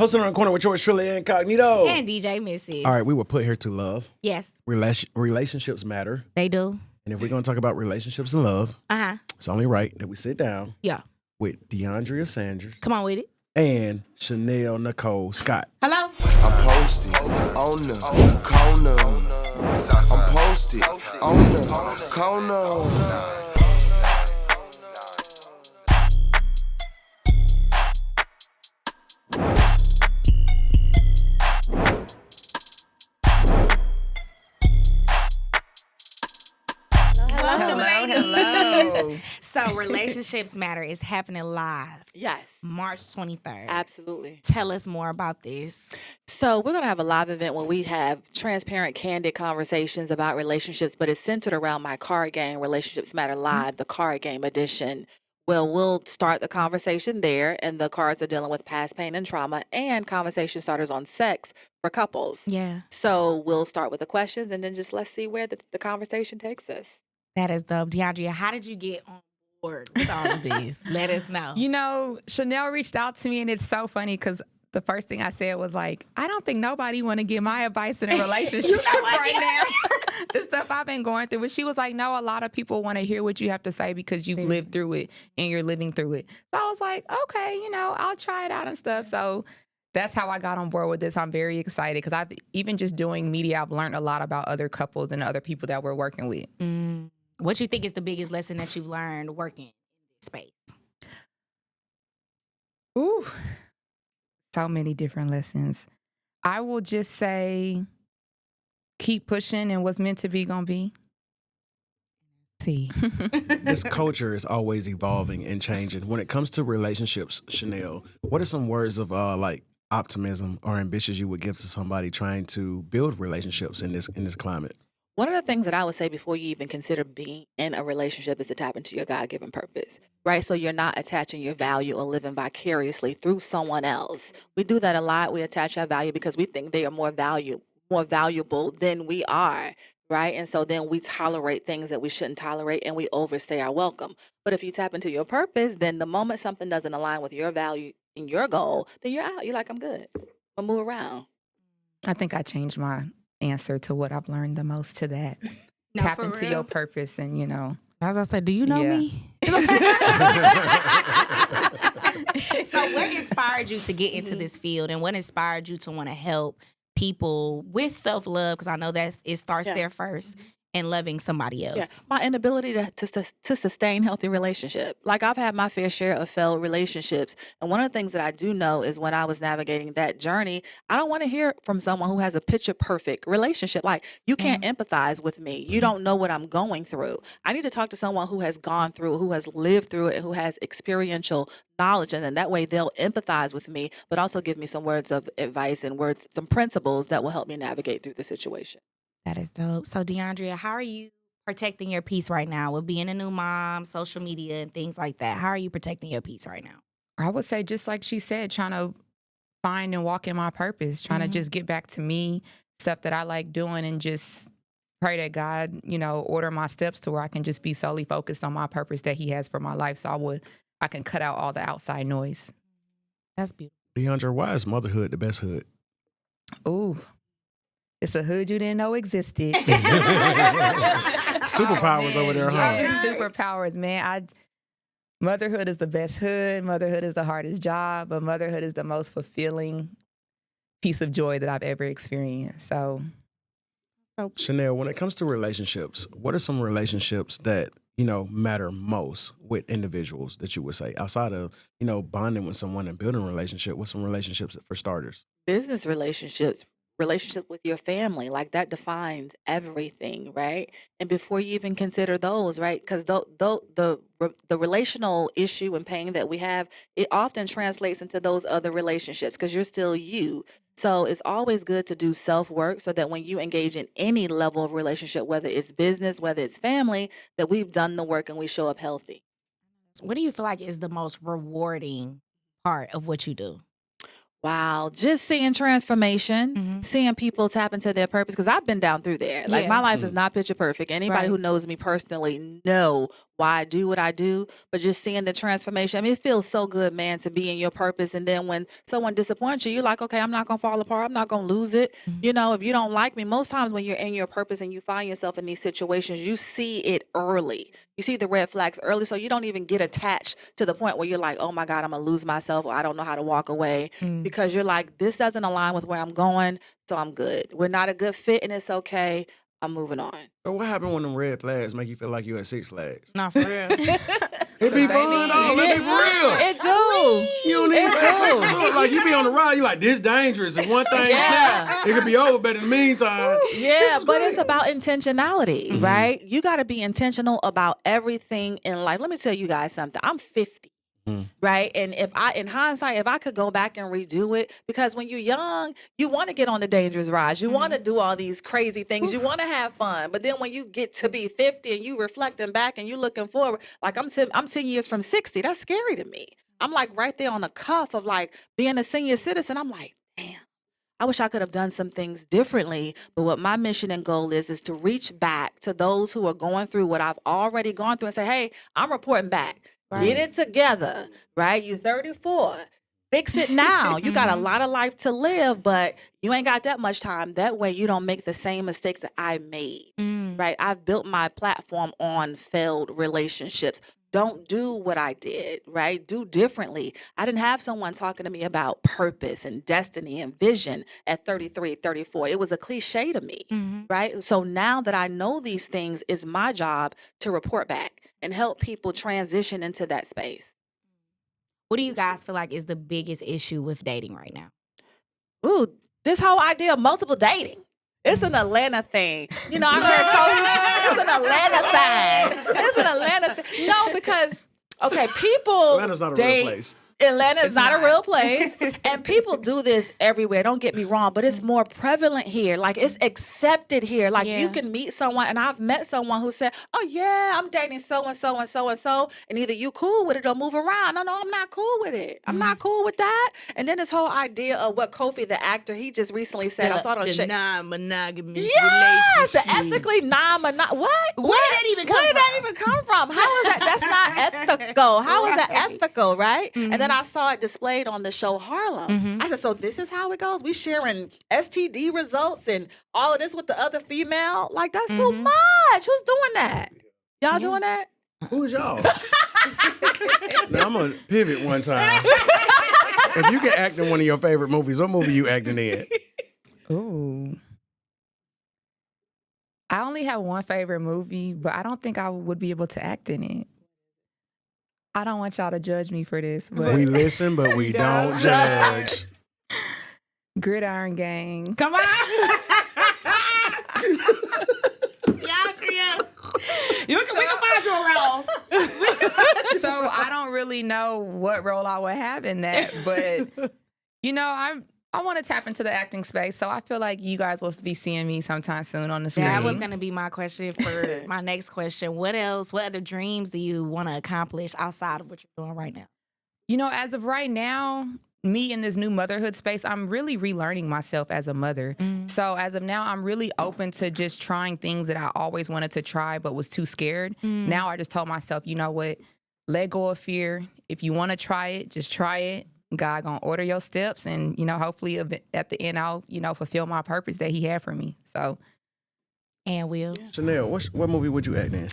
Hosting on the corner with yours truly, Incognito. And DJ Missy. All right, we were put here to love. Yes. Relationships matter. They do. And if we're going to talk about relationships and love, it's only right that we sit down with Deiondra Sanders. Come on with it. And Chanel Nicole Scott. Hello. I'm posted on the corner. I'm posted on the corner. Hello. So Relationships Matter is happening live. Yes. March 23rd. Absolutely. Tell us more about this. So we're going to have a live event where we have transparent, candid conversations about relationships, but it's centered around my card game, Relationships Matter Live, the card game edition. Well, we'll start the conversation there, and the cards are dealing with past pain and trauma and conversation starters on sex for couples. Yeah. So we'll start with the questions, and then just let's see where the conversation takes us. That is dope. Deiondra, how did you get on board with all of this? Let us know. You know, Chanel reached out to me, and it's so funny because the first thing I said was like, I don't think nobody want to give my advice in a relationship right now. The stuff I've been going through. But she was like, no, a lot of people want to hear what you have to say because you've lived through it and you're living through it. So I was like, okay, you know, I'll try it out and stuff. So that's how I got on board with this. I'm very excited because I've even just doing media, I've learned a lot about other couples and other people that we're working with. What you think is the biggest lesson that you've learned working in this space? Ooh, so many different lessons. I will just say, keep pushing, and what's meant to be gonna be. See, this culture is always evolving and changing. When it comes to relationships, Chanel, what are some words of like optimism or ambitions you would give to somebody trying to build relationships in this climate? One of the things that I would say before you even consider being in a relationship is to tap into your God-given purpose, right? So you're not attaching your value or living vicariously through someone else. We do that a lot. We attach our value because we think they are more valuable than we are, right? And so then we tolerate things that we shouldn't tolerate and we overstay our welcome. But if you tap into your purpose, then the moment something doesn't align with your value and your goal, then you're out. You're like, I'm good. I'll move around. I think I changed my answer to what I've learned the most to that. No, Tap for into real? your purpose and, you know. I was gonna say, do you know Yeah. me? So what inspired you to get into this field, and what inspired you to want to help people with self-love? Because I know that it starts there first, and loving somebody else. Yes, my inability to sustain healthy relationship. Like I've had my fair share of failed relationships. And one of the things that I do know is when I was navigating that journey, I don't want to hear from someone who has a picture perfect relationship. Like you can't empathize with me. You don't know what I'm going through. I need to talk to someone who has gone through, who has lived through it, who has experiential knowledge. And then that way they'll empathize with me, but also give me some words of advice and some principles that will help me navigate through the situation. That is dope. So, Deiondra, how are you protecting your peace right now with being a new mom, social media, and things like that? How are you protecting your peace right now? I would say, just like she said, trying to find and walk in my purpose, trying to just get back to me, stuff that I like doing, and just pray that God, you know, order my steps to where I can just be solely focused on my purpose that He has for my life. So I can cut out all the outside noise. That's beautiful. Deiondra, why is motherhood the best hood? Ooh. It's a hood you didn't know existed. Superpowers over there, huh? Yeah, superpowers, man. Motherhood is the best hood. Motherhood is the hardest job, but motherhood is the most fulfilling piece of joy that I've ever experienced. So, Chanel, when it comes to relationships, what are some relationships that, you know, matter most with individuals that you would say outside of, you know, bonding with someone and building a relationship? What's some relationships for starters? Business relationships, relationship with your family, like that defines everything, right? And before you even consider those, right? Because the relational issue and pain that we have, it often translates into those other relationships because you're still you. So it's always good to do self-work so that when you engage in any level of relationship, whether it's business, whether it's family, that we've done the work and we show up healthy. What do you feel like is the most rewarding part of what you do? Wow, just seeing transformation, Mhm. seeing people tap into their purpose, because I've been down through there. Like, Yeah. my life is not picture perfect. Anybody Right. who knows me personally know why I do what I do, but just seeing the transformation, I mean, it feels so good, man, to be in your purpose. And then when someone disappoints you, you're like, okay, I'm not going to fall apart. I'm not going to lose it. Mhm. You know, if you don't like me, most times when you're in your purpose and you find yourself in these situations, you see it early. You see the red flags early, so you don't even get attached to the point where you're like, oh my God, I'm going to lose myself, or I don't know how to walk away, Mm. because you're like, this doesn't align with where I'm going, so I'm good. We're not a good fit, and it's okay. I'm moving on. So what happened when them red flags make you feel like you at Six Flags? Not for real. It be fun, though. Let me for real. It do. You don't even It pay attention do. to it. Like, you be on the ride, you like, this dangerous. If one thing snap, it could be over. But in the meantime, Yeah, but it's about intentionality, Mhm. right? You got to be intentional about everything in life. Let me tell you guys something. I'm 50. Right. And in hindsight, if I could go back and redo it, because when you're young, you want to get on the dangerous rides. You want to do all these crazy things. You want to have fun. But then when you get to be 50 and you reflecting back and you looking forward, like I'm 10 years from 60, that's scary to me. I'm like right there on the cuff of like being a senior citizen. I'm like, damn, I wish I could have done some things differently. But what my mission and goal is to reach back to those who are going through what I've already gone through and say, hey, I'm reporting back. Right. Get it together, right? You 34. Fix it now. You got a lot of life to live, but you ain't got that much time. That way you don't make the same mistakes that I made, Mm. right? I've built my platform on failed relationships. Don't do what I did, right? Do differently. I didn't have someone talking to me about purpose and destiny and vision at 33, 34. It was a cliche to me, Mhm. right? So now that I know these things, it's my job to report back and help people transition into that space. What do you guys feel like is the biggest issue with dating right now? Ooh, this whole idea of multiple dating. It's an Atlanta thing. You know, I heard Kobe. It's an Atlanta thing. It's an Atlanta thing. No, because, okay, people Atlanta's not a real date. place. Atlanta is It's not a not. real place. And people do this everywhere. Don't get me wrong, but it's more prevalent here. Like, it's accepted here. Like, Yeah. you can meet someone, and I've met someone who said, oh, yeah, I'm dating so-and-so and so-and-so, and either you cool with it or move around. No, I'm not cool with it. I'm not cool with that. And then this whole idea of what Kofi, the actor, he just recently said, I saw it on shit. non-monogamous Yes, the ethically non-monogamous. What? Where did that even come Where did that from? even come from? How is that? That's not ethical. How is that Right. ethical, right? And then I saw it displayed on the show Harlem. Mhm. I said, so this is how it goes? We sharing STD results and all of this with the other female? Like, that's too Mhm. much. Who's doing that? Y'all Yeah. doing that? Who is y'all? Now, I'm going to pivot one time. If you can act in one of your favorite movies, what movie you acting in? Ooh. I only have one favorite movie, but I don't think I would be able to act in it. I don't want y'all to judge me for this, but We listen, but we don't judge. Gridiron Gang. Come on. We can find you a role. So I don't really know what role I would have in that, but you know, I want to tap into the acting space, so I feel like you guys will be seeing me sometime soon on the screen. That was going to be my question for my next question. What else, what other dreams do you want to accomplish outside of what you're doing right now? You know, as of right now, me in this new motherhood space, I'm really relearning myself as a mother. So as of now, I'm really open to just trying things that I always wanted to try but was too scared. Now I just told myself, you know what? Let go of fear. If you want to try it, just try it. God gonna order your steps, and you know, hopefully at the end, I'll fulfill my purpose that He had for me. So, And Will. Chanel, what movie would you act in?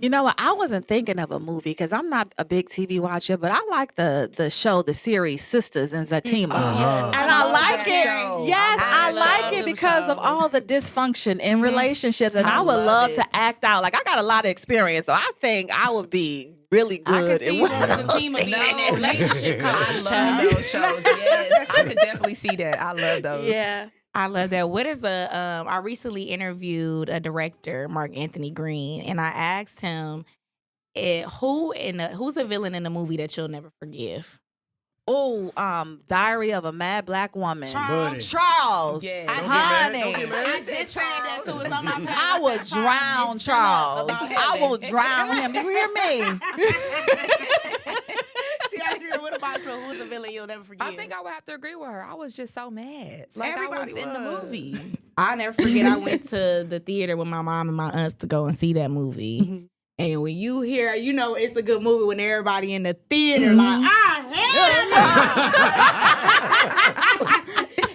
You know what? I wasn't thinking of a movie because I'm not a big TV watcher, but I like the show, the series Sisters and Zatima. Uh-huh. And I love like that it. show. Yes, I like love it them because of all shows. the dysfunction in relationships. And I I would love love it. to act out. Like, I got a lot of experience, so I think I would be really I good. can see at that as a team of being in that relationship I coach. love child. those shows. Yes, I could definitely see that. I love those. Yeah. I love that. What is I recently interviewed a director, Mark Anthony Green, and I asked him, who's a villain in the movie that you'll never forgive? Oh, Diary of a Mad Black Woman. Buddy. Charles. Yes. I Don't get mad. Honey. Don't get mad. I just said that too. It's on my page. I would said, drown been stung up Charles. about I will heaven. drown him. You hear me? What about box room, who's a villain you'll never forget? I think I would have to agree with her. I was just so mad. Like Everybody I was in the movie. I'll never forget. I went to the theater with my mom and my aunts to go and see that movie. And when you hear, you know, it's a good movie when everybody in the theater like, hell no.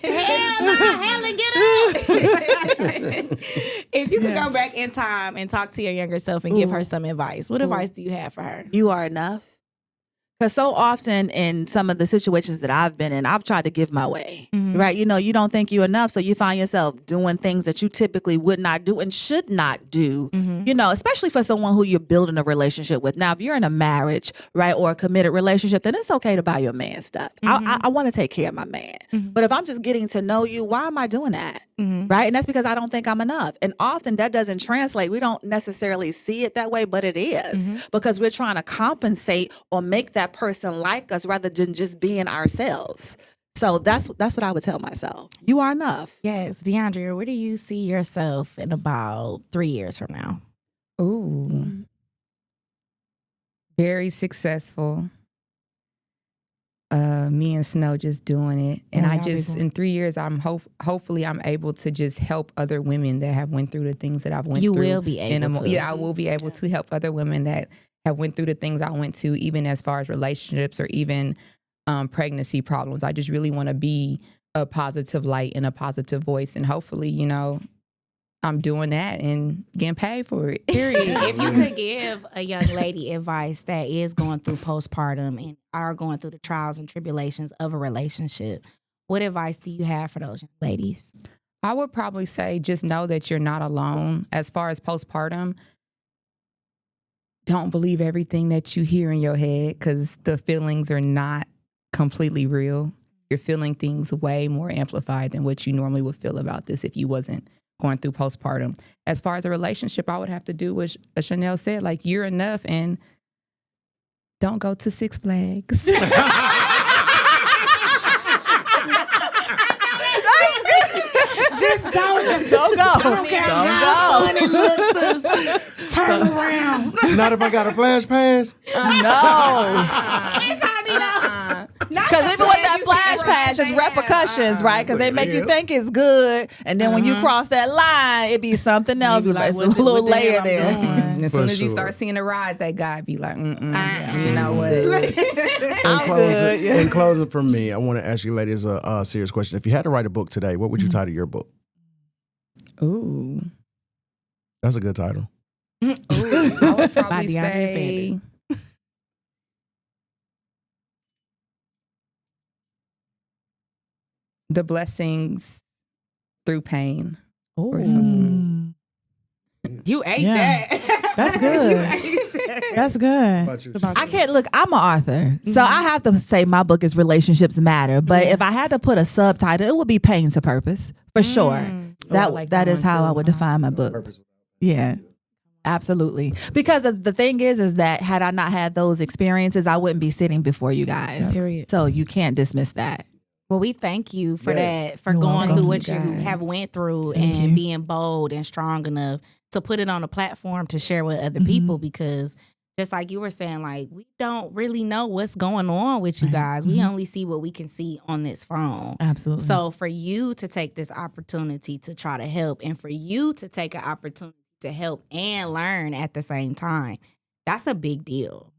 Hell no, Helen, get up. If you could go back in time and talk to your younger self and give her some advice, what advice do you have for her? You are enough. Because so often in some of the situations that I've been in, I've tried to give my way, right? You know, you don't think you're enough, so you find yourself doing things that you typically would not do and should not do, you know, especially for someone who you're building a relationship with. Now, if you're in a marriage, right, or a committed relationship, then it's okay to buy your man stuff. I want to take care of my man. But if I'm just getting to know you, why am I doing that, right? And that's because I don't think I'm enough. And often that doesn't translate. We don't necessarily see it that way, but it is because we're trying to compensate or make that person like us rather than just being ourselves. So that's what I would tell myself. You are enough. Yes, Deiondra, where do you see yourself in about 3 years from now? Ooh. Very successful. Me and Snow just doing it. And I just, in 3 years, hopefully I'm able to just help other women that have went through the things that I've went through. You will be able to. Yeah, I will be able to help other women that have went through the things I went to, even as far as relationships or even pregnancy problems. I just really want to be a positive light and a positive voice. And hopefully, you know, I'm doing that and getting paid for it. Period. If you could give a young lady advice that is going through postpartum and are going through the trials and tribulations of a relationship, what advice do you have for those young ladies? I would probably say just know that you're not alone. As far as postpartum, don't believe everything that you hear in your head because the feelings are not completely real. You're feeling things way more amplified than what you normally would feel about this if you wasn't going through postpartum. As far as a relationship, I would have to do what Chanel said, like you're enough and don't go to Six Flags. Just don't go. Don't go. Turn around. Not if I got a flash pass. Because even with that flash pass, there's repercussions, right? Because they make you think it's good, and then when you cross that line, it be something else. It's a little layer there. As soon as you start seeing the rise, that guy be like, you know what? In closing, for me, I want to ask you ladies a serious question. If you had to write a book today, what would you title your book? Ooh. That's a good title. Ooh, I would probably say The Blessings Through Pain. Or something. You ate that. That's good. That's good. I can't look. I'm an author, so I have to say my book is Relationships Matter. But if I had to put a subtitle, it would be Pain to Purpose for sure. That is how I would define my book. Yeah. Absolutely. Because the thing is that had I not had those experiences, I wouldn't be sitting before you guys. Period. So you can't dismiss that. Well, we thank you for that, for going through what you have went through and being bold and strong enough to put it on a platform to share with other people, because just like you were saying, like, we don't really know what's going on with you guys. We only see what we can see on this phone. Absolutely. So for you to take this opportunity to try to help, and for you to take an opportunity to help and learn at the same time, that's a big deal.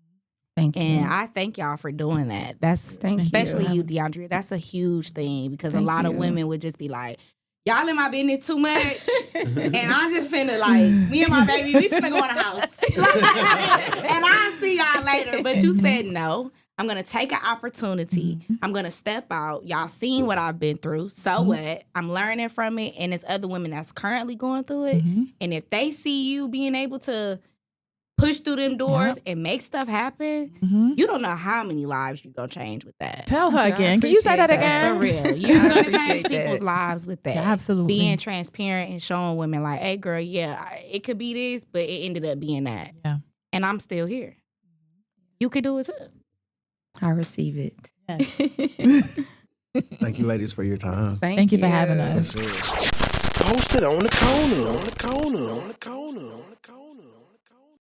Thank you. And I thank y'all for doing that. That's especially you, Deiondra. That's a huge thing, because a lot of women would just be like, y'all in my business too much. And I'm just finna, like, me and my baby, we finna go in the house. And I'll see y'all later. But you said no. I'm going to take an opportunity. I'm going to step out. Y'all seen what I've been through. So what? I'm learning from it. And there's other women that's currently going through it. And if they see you being able to push through them doors and make stuff happen, you don't know how many lives you're going to change with that. Tell her again. Can you say that again? For real. You're going to change people's lives with that. Yeah, absolutely. Being transparent and showing women like, hey, girl, it could be this, but it ended up being that. Yeah. And I'm still here. You could do it too. I receive it. Thank you, ladies, for your time. Thank you for having us. Posted on the corner.